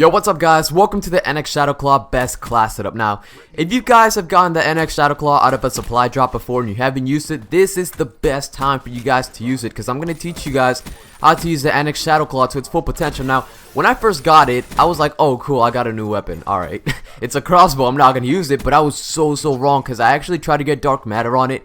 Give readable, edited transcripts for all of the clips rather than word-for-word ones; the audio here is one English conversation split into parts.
Yo, what's up guys? Welcome to the SHADOWCLAW best class setup. Now, if you guys have gotten the SHADOWCLAW out of a supply drop before and you haven't used it, this is the best time for you guys to use it because I'm going to teach you guys how to use the SHADOWCLAW to its full potential. Now, when I first got it, I was like, oh cool, I got a new weapon. Alright, it's a crossbow, I'm not going to use it, but I was so wrong because I actually tried to get dark matter on it.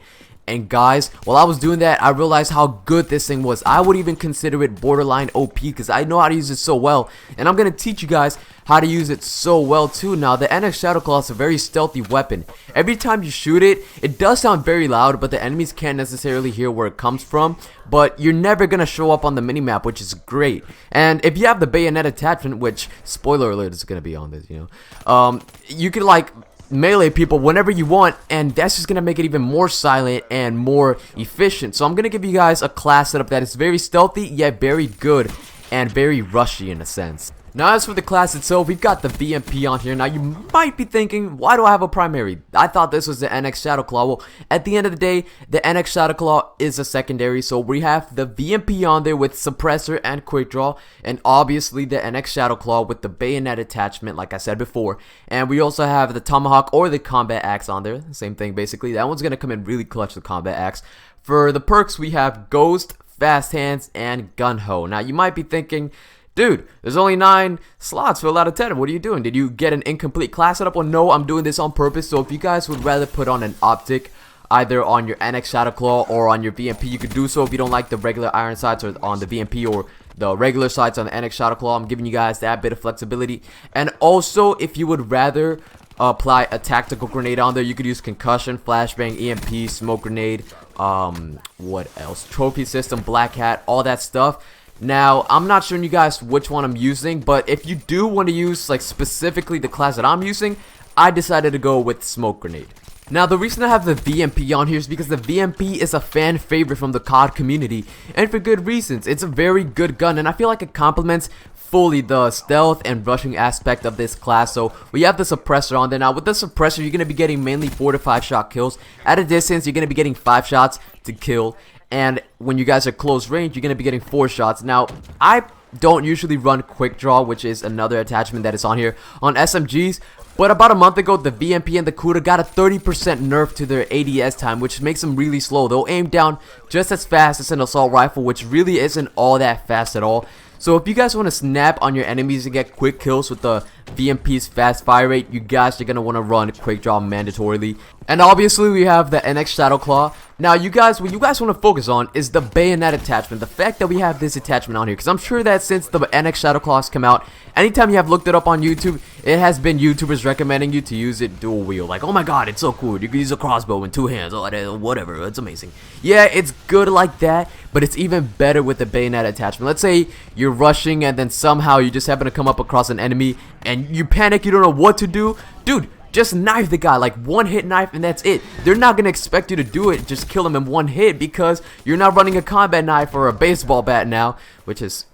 And guys, while I was doing that, I realized how good this thing was. I would even consider it borderline OP because I know how to use it so well. And I'm going to teach you guys how to use it so well too. Now, the SHADOWCLAW is a very stealthy weapon. Every time you shoot it, it does sound very loud, but the enemies can't necessarily hear where it comes from. But you're never going to show up on the minimap, which is great. And if you have the bayonet attachment, which, spoiler alert, is going to be on this, you know. You can like melee people whenever you want, and that's just gonna make it even more silent and more efficient. So I'm gonna give you guys a class setup that is very stealthy yet very good and very rushy in a sense. Now, as for the class itself, we've got the VMP on here. Now, you might be thinking, why do I have a primary? I thought this was the SHADOWCLAW. Well, at the end of the day, the SHADOWCLAW is a secondary. So we have the VMP on there with suppressor and quick draw, and obviously the SHADOWCLAW with the bayonet attachment, like I said before. And we also have the tomahawk or the combat axe on there. Same thing, basically. That one's gonna come in really clutch, the combat axe. For the perks, we have ghost, fast hands, and gun ho. Now, you might be thinking, dude, there's only 9 slots filled out of 10. What are you doing? Did you get an incomplete class setup? Well, no, I'm doing this on purpose. So if you guys would rather put on an optic either on your SHADOWCLAW or on your VMP, you could do so. If you don't like the regular iron sights or on the VMP or the regular sights on the SHADOWCLAW, I'm giving you guys that bit of flexibility. And also, if you would rather apply a tactical grenade on there, you could use concussion, flashbang, EMP, smoke grenade, what else? Trophy system, black hat, all that stuff. Now, I'm not showing you guys which one I'm using, but if you do want to use like specifically the class that I'm using, I decided to go with smoke grenade. Now, the reason I have the VMP on here is because the VMP is a fan favorite from the COD community, and for good reasons. It's a very good gun, and I feel like it complements fully the stealth and rushing aspect of this class. So we have the suppressor on there. Now, with the suppressor, you're going to be getting mainly 4 to 5 shot kills. At a distance, you're going to be getting 5 shots to kill. And when you guys are close range, you're going to be getting 4 shots. Now, I don't usually run quick draw, which is another attachment that is on here on SMGs. But about a month ago, the VMP and the Kuda got a 30% nerf to their ADS time, which makes them really slow. They'll aim down just as fast as an assault rifle, which really isn't all that fast at all. So if you guys want to snap on your enemies and get quick kills with the VMP's fast fire rate, you guys are going to want to run quick draw mandatorily. And obviously we have the SHADOWCLAW. Now you guys, what you guys want to focus on is the bayonet attachment. The fact that we have this attachment on here, because I'm sure that since the SHADOWCLAWs come out, anytime you have looked it up on YouTube, it has been YouTubers recommending you to use it dual wield. Like, oh my god, it's so cool. You can use a crossbow in 2 hands. Oh, whatever. It's amazing. Yeah, it's good like that, but it's even better with the bayonet attachment. Let's say you're rushing and then somehow you just happen to come up across an enemy and you panic, you don't know what to do. Dude, just knife the guy, like 1-hit knife, and that's it. They're not gonna expect you to do it, just kill him in 1 hit, because you're not running a combat knife or a baseball bat now, which is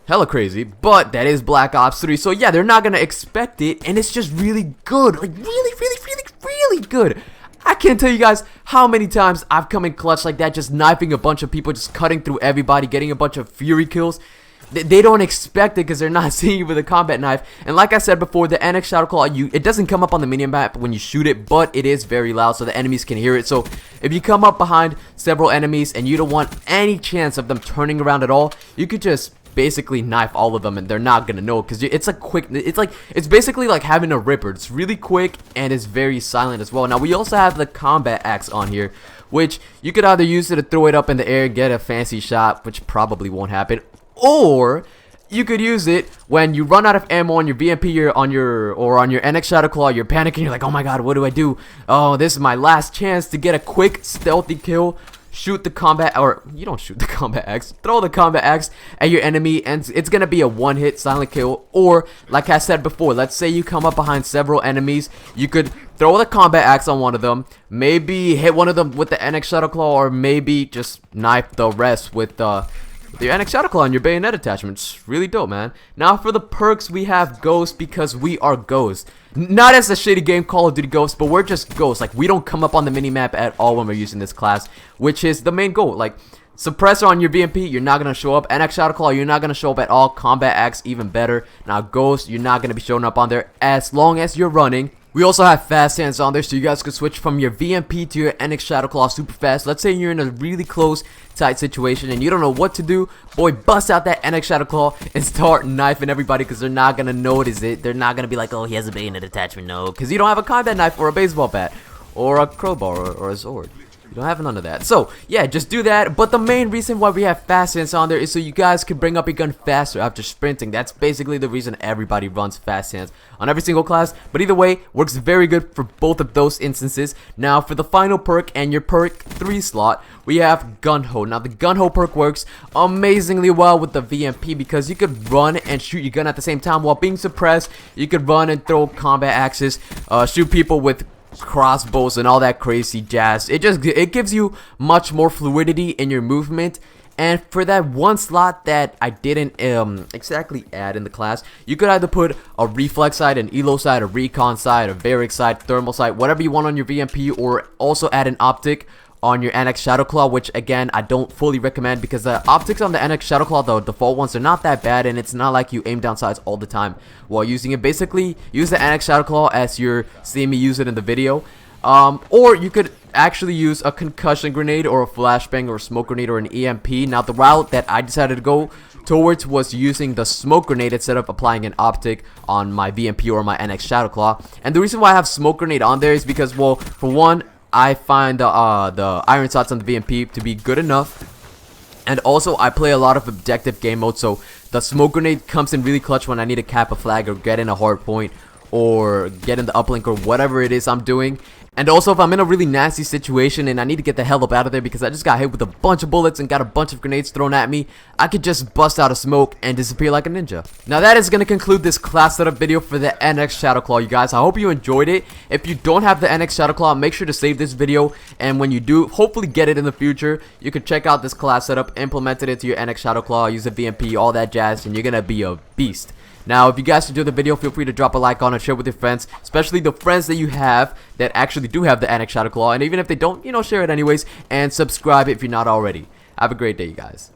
hella crazy, but that is Black Ops 3, so yeah, they're not gonna expect it, and it's just really good, like really good. I can't tell you guys how many times I've come in clutch like that, just knifing a bunch of people, just cutting through everybody, getting a bunch of fury kills. They don't expect it because they're not seeing you with a combat knife. And like I said before, the SHADOWCLAW, it doesn't come up on the minimap when you shoot it, but it is very loud so the enemies can hear it. So if you come up behind several enemies and you don't want any chance of them turning around at all, you could just basically knife all of them and they're not gonna know, because it's a quick, it's basically like having a ripper. It's really quick and it's very silent as well. Now we also have the combat axe on here, which you could either use it to throw it up in the air and get a fancy shot, which probably won't happen, or you could use it when you run out of ammo on your VMP or on your SHADOWCLAW. You're panicking, you're like, oh my god, what do I do? Oh, this is my last chance to get a quick stealthy kill. Shoot the combat, or you don't shoot the combat axe, throw the combat axe at your enemy and it's gonna be a 1-hit silent kill. Or like I said before, let's say you come up behind several enemies, you could throw the combat axe on one of them, maybe hit one of them with the SHADOWCLAW, or maybe just knife the rest with your SHADOWCLAW and your bayonet attachment. It's really dope, man. Now for the perks, we have Ghost, because we are Ghost. Not as a shitty game Call of Duty Ghost, but we're just Ghost. Like, we don't come up on the minimap at all when we're using this class, which is the main goal. Like, Suppressor on your VMP, you're not going to show up. NX SHADOWCLAW, you're not going to show up at all. Combat Axe, even better. Now Ghost, you're not going to be showing up on there as long as you're running. We also have fast hands on there, so you guys can switch from your VMP to your NX SHADOWCLAW super fast. Let's say you're in a really close, tight situation and you don't know what to do. Boy, bust out that NX SHADOWCLAW and start knifing everybody, because they're not going to notice it. They're not going to be like, oh, he has a bayonet attachment. No, because you don't have a combat knife or a baseball bat or a crowbar or a sword. You don't have none of that. So, yeah, just do that. But the main reason why we have fast hands on there is so you guys can bring up your gun faster after sprinting. That's basically the reason everybody runs fast hands on every single class. But either way, works very good for both of those instances. Now, for the final perk and your perk 3 slot, we have Gun Ho. Now, the Gun Ho perk works amazingly well with the VMP because you could run and shoot your gun at the same time while being suppressed. You could run and throw combat axes, shoot people with crossbows and all that crazy jazz. It gives you much more fluidity in your movement. And for that one slot that I didn't exactly add in the class, you could either put a reflex sight, an elo sight, a recon sight, a varic sight, thermal sight, whatever you want on your VMP, or also add an optic on your NX SHADOWCLAW, which again I don't fully recommend, because the optics on the NX SHADOWCLAW, the default ones, are not that bad, and it's not like you aim down sights all the time while using it. Basically, use the NX SHADOWCLAW as you're seeing me use it in the video, or you could actually use a concussion grenade or a flashbang or a smoke grenade or an EMP. Now, the route that I decided to go towards was using the smoke grenade instead of applying an optic on my VMP or my NX SHADOWCLAW. And the reason why I have smoke grenade on there is because, well, for one, I find the iron sights on the VMP to be good enough, and also I play a lot of objective game mode, so the smoke grenade comes in really clutch when I need to cap a flag or get in a hard point or get in the uplink or whatever it is I'm doing. And also, if I'm in a really nasty situation and I need to get the hell up out of there because I just got hit with a bunch of bullets and got a bunch of grenades thrown at me, I could just bust out a smoke and disappear like a ninja. Now, that is going to conclude this class setup video for the NX SHADOWCLAW, you guys. I hope you enjoyed it. If you don't have the NX SHADOWCLAW, make sure to save this video, and when you do, hopefully get it in the future, you can check out this class setup, implement it into your NX SHADOWCLAW, use a VMP, all that jazz, and you're going to be a beast. Now, if you guys enjoyed the video, feel free to drop a like on it, share with your friends, especially the friends that you have that actually do have the NX SHADOWCLAW, and even if they don't, you know, share it anyways, and subscribe if you're not already. Have a great day, you guys.